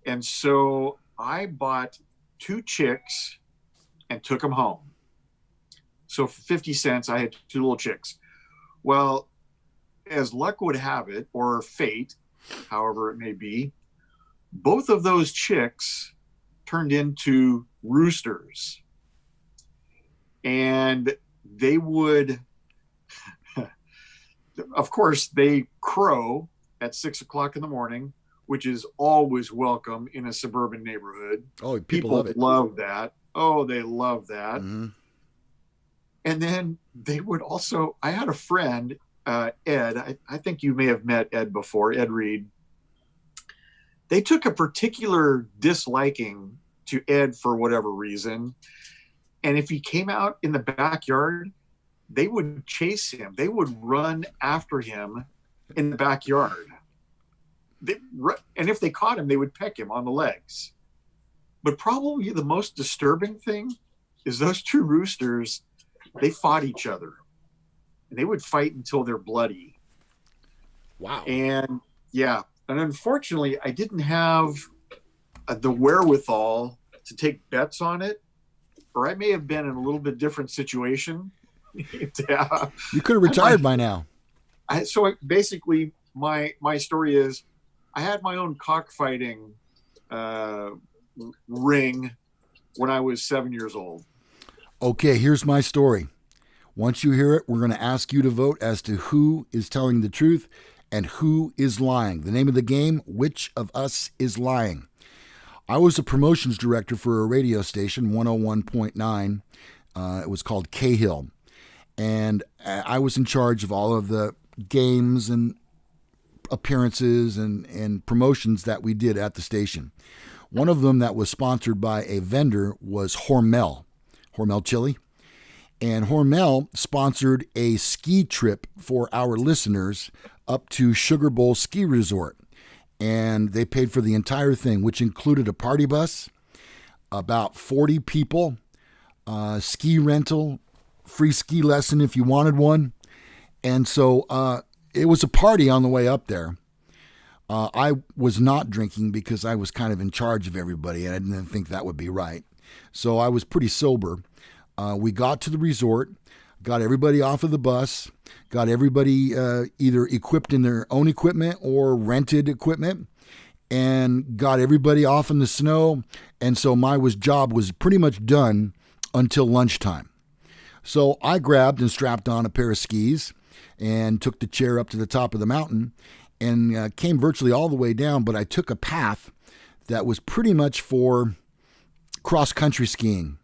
B: And so I bought 2 chicks and took them home. So for 50 cents, I had 2 little chicks. Well, as luck would have it, or fate, however it may be, both of those chicks turned into roosters. And they would, of course, they crow at 6 o'clock in the morning, which is always welcome in a suburban neighborhood.
A: Oh, people love it.
B: Love that. Oh, they love that. Mm-hmm. And then they would also, I had a friend, Ed, I think you may have met Ed before, Ed Reed. They took a particular disliking to Ed for whatever reason. And if he came out in the backyard, they would chase him. They would run after him in the backyard. And if they caught him, they would peck him on the legs. But probably the most disturbing thing is those 2 roosters, they fought each other. And they would fight until they're bloody.
A: Wow.
B: And unfortunately, I didn't have the wherewithal to take bets on it, or I may have been in a little bit different situation.
A: You could have retired by now.
B: Basically, my story is I had my own cockfighting ring when I was 7 years old.
A: Okay, here's my story. Once you hear it, we're going to ask you to vote as to who is telling the truth and who is lying. The name of the game, Which of Us is Lying? I was a promotions director for a radio station, 101.9. It was called Cahill. And I was in charge of all of the games and appearances and promotions that we did at the station. One of them that was sponsored by a vendor was Hormel Chili. And Hormel sponsored a ski trip for our listeners up to Sugar Bowl Ski Resort. And they paid for the entire thing, which included a party bus, about 40 people, ski rental, free ski lesson if you wanted one. And so it was a party on the way up there. I was not drinking because I was kind of in charge of everybody, and I didn't think that would be right. So I was pretty sober. We got to the resort, got everybody off of the bus, got everybody either equipped in their own equipment or rented equipment, and got everybody off in the snow. And so my job was pretty much done until lunchtime. So I grabbed and strapped on a pair of skis and took the chair up to the top of the mountain and came virtually all the way down. But I took a path that was pretty much for cross-country skiing.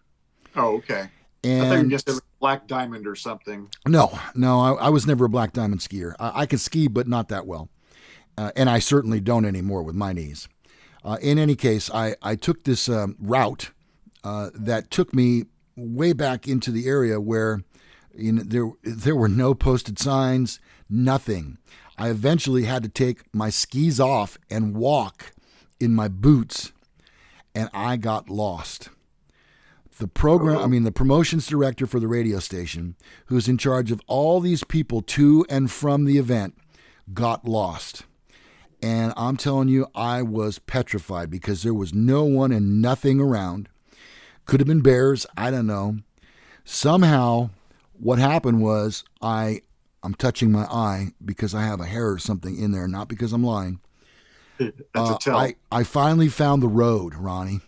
B: Oh, okay.
A: And
B: I thought you were just a black diamond or something.
A: No, I was never a black diamond skier. I can ski, but not that well. And I certainly don't anymore with my knees. In any case, I took this route that took me way back into the area where there were no posted signs, nothing. I eventually had to take my skis off and walk in my boots, and I got lost. The promotions director for the radio station, who's in charge of all these people to and from the event, got lost. And I'm telling you, I was petrified because there was no one and nothing around. Could have been bears, I don't know. Somehow, what happened was I'm touching my eye because I have a hair or something in there, not because I'm lying.
B: That's a tell.
A: I finally found the road, Ronnie.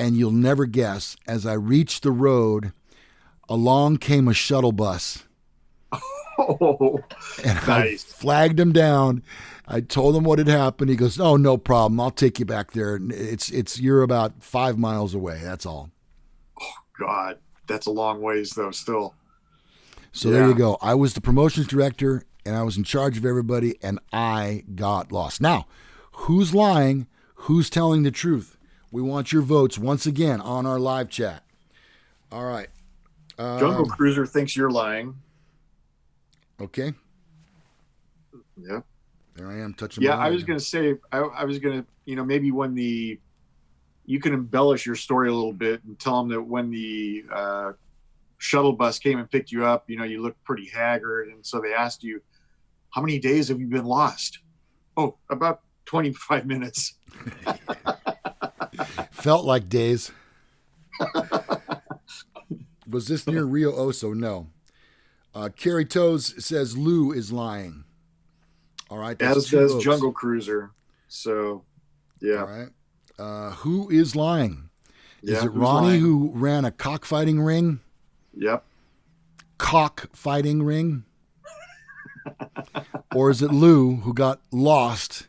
A: And you'll never guess, as I reached the road, along came a shuttle bus.
B: Oh,
A: and
B: nice.
A: I flagged him down. I told him what had happened. He goes, "Oh, no problem. I'll take you back there. You're about 5 miles away. That's all."
B: Oh, God. That's a long ways, though, still.
A: So There you go. I was the promotions director, and I was in charge of everybody, and I got lost. Now, who's lying? Who's telling the truth? We want your votes once again on our live chat. All right.
B: Jungle Cruiser thinks you're lying.
A: Okay.
B: Yeah.
A: There I am touching.
B: Yeah, I was going to say, I was going to, maybe when you can embellish your story a little bit and tell them that when the shuttle bus came and picked you up, you looked pretty haggard. And so they asked you, how many days have you been lost? Oh, about 25 minutes.
A: Felt like days. Was this near Rio Oso? No. Carrie Toes says Lou is lying. All right.
B: As does Jungle Cruiser. So, yeah.
A: All right. Who is lying?
B: Yeah,
A: is it Ronnie
B: lying?
A: who ran a cockfighting ring?
B: Yep.
A: Cockfighting ring? Or is it Lou who got lost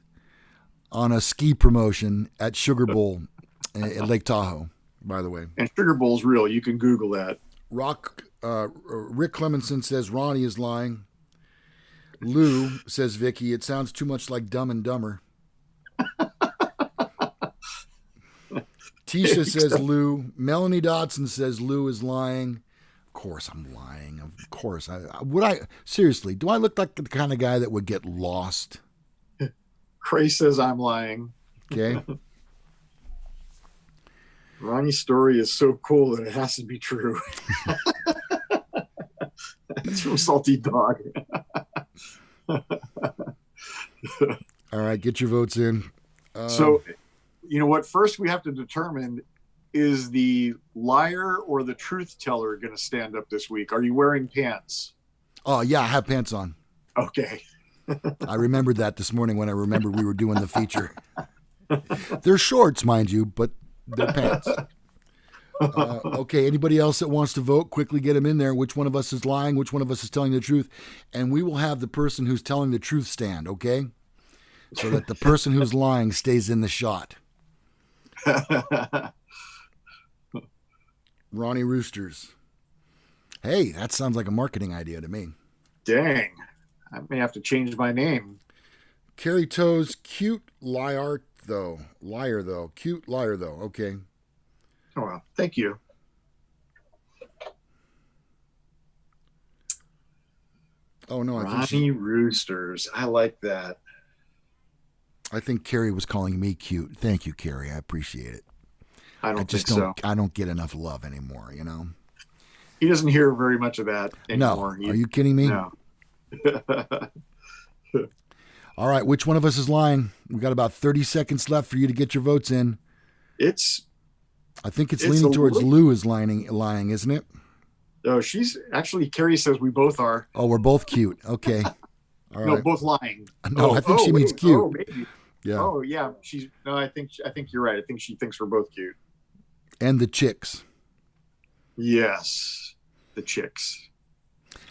A: on a ski promotion at Sugar Bowl at Lake Tahoe, by the way?
B: And Sugar Bowl's real. You can Google that.
A: Rick Clemenson says Ronnie is lying. Lou says Vicky, it sounds too much like Dumb and Dumber. Tisha says Lou. Melanie Dodson says Lou is lying. Of course I'm lying. Of course. Seriously, do I look like the kind of guy that would get lost?
B: Cray says I'm lying.
A: Okay.
B: Ronnie's story is so cool that it has to be true. It's from Salty Dog.
A: All right, get your votes in.
B: So, you know what? First, we have to determine, is the liar or the truth teller going to stand up this week? Are you wearing pants?
A: Oh, yeah, I have pants on.
B: Okay.
A: I remembered that this morning when I remembered we were doing the feature. They're shorts, mind you, but they're pants. Okay, anybody else that wants to vote, quickly get them in there. Which one of us is lying? Which one of us is telling the truth? And we will have the person who's telling the truth stand, okay? So that the person who's lying stays in the shot. Ronnie Roosters. Hey, that sounds like a marketing idea to me.
B: Dang. I may have to change my name.
A: Carrie Toes, cute liar though. Cute liar though. Okay.
B: Oh, well, thank you.
A: Oh no,
B: Ronnie Roosters. I like that.
A: I think Carrie was calling me cute. Thank you, Carrie. I appreciate it.
B: I think so.
A: I don't get enough love anymore,
B: He doesn't hear very much of that anymore.
A: No. Are you kidding me?
B: No.
A: All right, which one of us is lying? We got about 30 seconds left for you to get your votes in. I think it's leaning towards Lou is lying, isn't it?
B: Oh, Carrie says we both are.
A: Oh, we're both cute. Okay. All right.
B: No, both lying.
A: No, I think she means cute.
B: Oh, maybe.
A: Yeah.
B: Oh, yeah. I think you're right. I think she thinks we're both cute.
A: And the chicks.
B: Yes. the Chicks.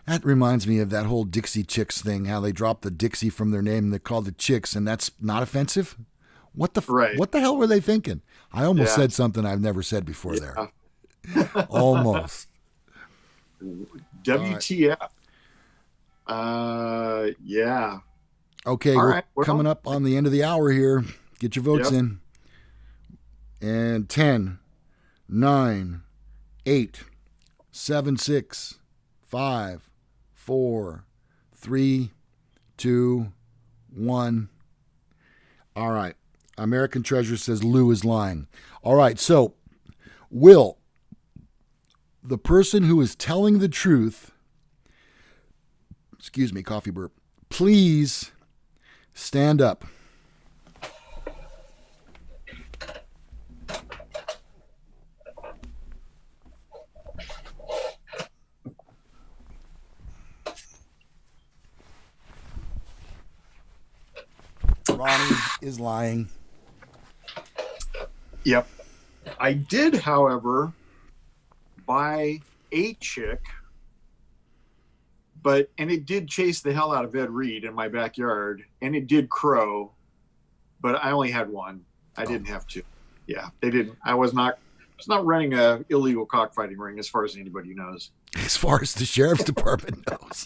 A: That reminds me of that whole Dixie Chicks thing, how they dropped the Dixie from their name and they called it Chicks, and that's not offensive? What the hell were they thinking? I almost said something I've never said before there. Almost.
B: WTF. Yeah.
A: Okay, we're coming up on the end of the hour here. Get your votes in. And 10, 9, 8, 7, 6, 5, 4, 3, 2, 1. All right. American Treasure says Lou is lying. All right. So, Will, the person who is telling the truth, excuse me, coffee burp, please stand up. Ronnie is lying.
B: Yep. I did, however, buy a chick, and it did chase the hell out of Ed Reed in my backyard, and it did crow, but I only had one. I didn't have two. Yeah, they didn't. I was not running a illegal cockfighting ring, as far as anybody knows.
A: As far as the sheriff's department knows.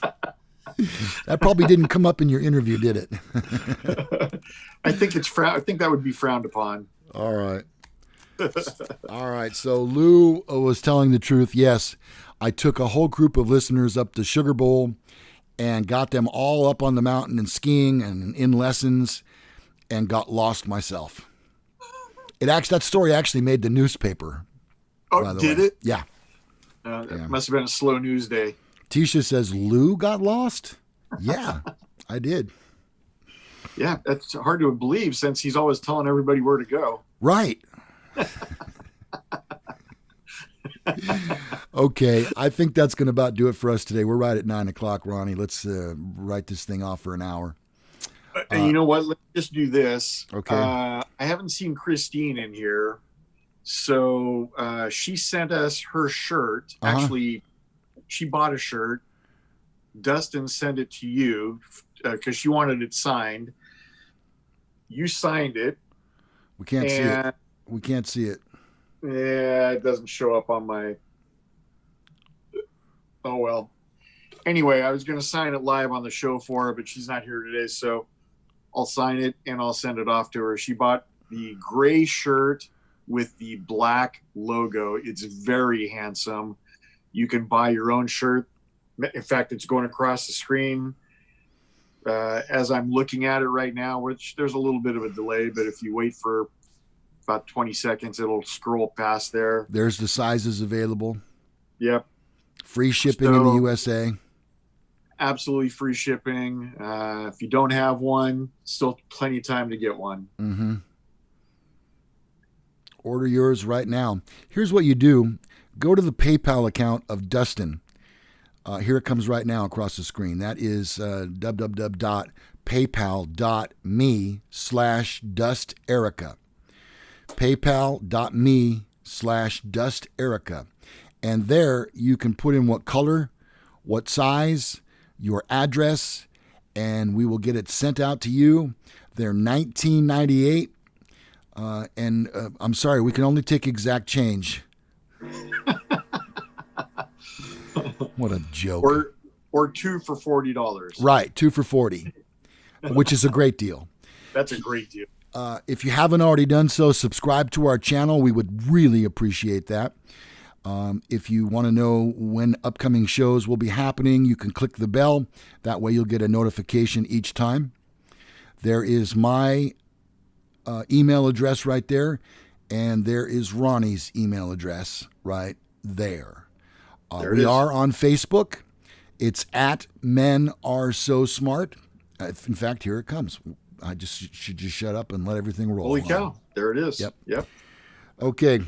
A: That probably didn't come up in your interview, did it?
B: I think that would be frowned upon.
A: All right. All right. So Lou was telling the truth. Yes, I took a whole group of listeners up to Sugar Bowl and got them all up on the mountain and skiing and in lessons and got lost myself. That story actually made the newspaper.
B: Oh, did it?
A: Yeah.
B: It must have been a slow news day.
A: Tisha says Lou got lost. Yeah, I did.
B: Yeah, that's hard to believe since he's always telling everybody where to go.
A: Right. Okay, I think that's going to about do it for us today. We're right at 9 o'clock, Ronnie. Let's write this thing off for an hour.
B: And you know what? Let's just do this.
A: Okay.
B: I haven't seen Christine in here. So she sent us her shirt. Actually, she bought a shirt. Dustin sent it to you because she wanted it signed. You signed it.
A: We can't see it. We can't see it.
B: Yeah, it doesn't show up on my... Oh, well. Anyway, I was going to sign it live on the show for her, but she's not here today, so I'll sign it and I'll send it off to her. She bought the gray shirt with the black logo. It's very handsome. You can buy your own shirt. In fact, it's going across the screen as I'm looking at it right now, which there's a little bit of a delay, but if you wait for about 20 seconds, it'll scroll past there.
A: There's the sizes available.
B: Yep.
A: Free shipping in the USA.
B: Absolutely free shipping. If you don't have one, still plenty of time to get one.
A: Mm-hmm. Order yours right now. Here's what you do. Go to the PayPal account of Dustin. Here it comes right now across the screen. That is www.paypal.me/DustErica. PayPal.me/DustErica. And there you can put in what color, what size, your address, and we will get it sent out to you. They're $19.98. And I'm sorry, we can only take exact change. What a joke.
B: Or two for $40.
A: Right, 2 for $40, which is a great deal.
B: That's a great deal.
A: If you haven't already done so, subscribe to our channel. We would really appreciate that. If you want to know when upcoming shows will be happening, you can click the bell. That way you'll get a notification each time. There is my email address right there, and there is Ronnie's email address right there. We are on Facebook. It's at Men Are So Smart. In fact, here it comes. I should just shut up and let everything roll.
B: Holy cow. There it is. Yep.
A: Okay.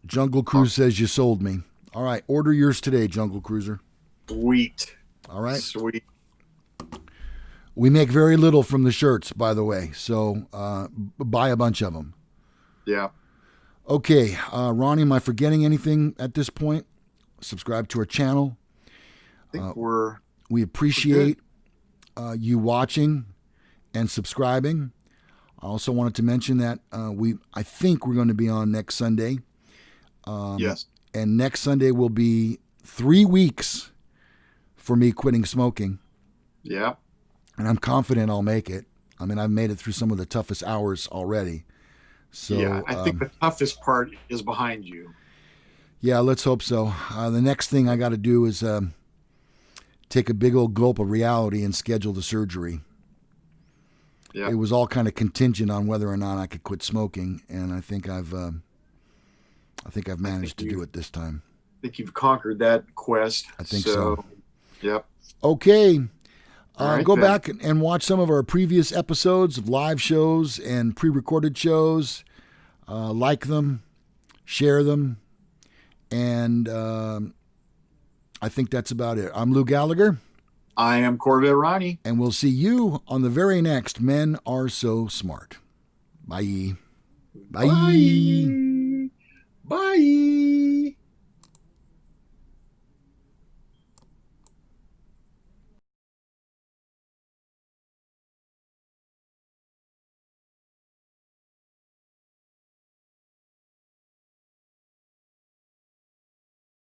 A: Jungle Cruise says you sold me. All right. Order yours today, Jungle Cruiser.
B: Sweet.
A: All right.
B: Sweet.
A: We make very little from the shirts, by the way. So buy a bunch of them.
B: Yeah.
A: Okay, Ronnie, am I forgetting anything at this point? Subscribe to our channel.
B: I think we're
A: We
B: good.
A: appreciate you watching and subscribing. I also wanted to mention that I think we're going to be on next Sunday.
B: Yes.
A: And next Sunday will be 3 weeks for me quitting smoking.
B: Yeah.
A: And I'm confident I'll make it. I mean, I've made it through some of the toughest hours already. So,
B: Yeah. I think the toughest part is behind you.
A: yeah, let's hope so. The next thing I got to do is take a big old gulp of reality and schedule the surgery.
B: Yeah.
A: It was all kind of contingent on whether or not I could quit smoking, and I think I've managed to do it this time.
B: I think you've conquered that quest.
A: I think so.
B: Yep.
A: Okay.
B: All right,
A: Go
B: then.
A: back and watch some of our previous episodes of live shows and pre-recorded shows. Like them, share them, and I think that's about it. I'm Lou Gallagher,
B: I am Corvette Ronnie.
A: and we'll see you on the very next Men Are So Smart. Bye. Bye.
B: Bye. Bye.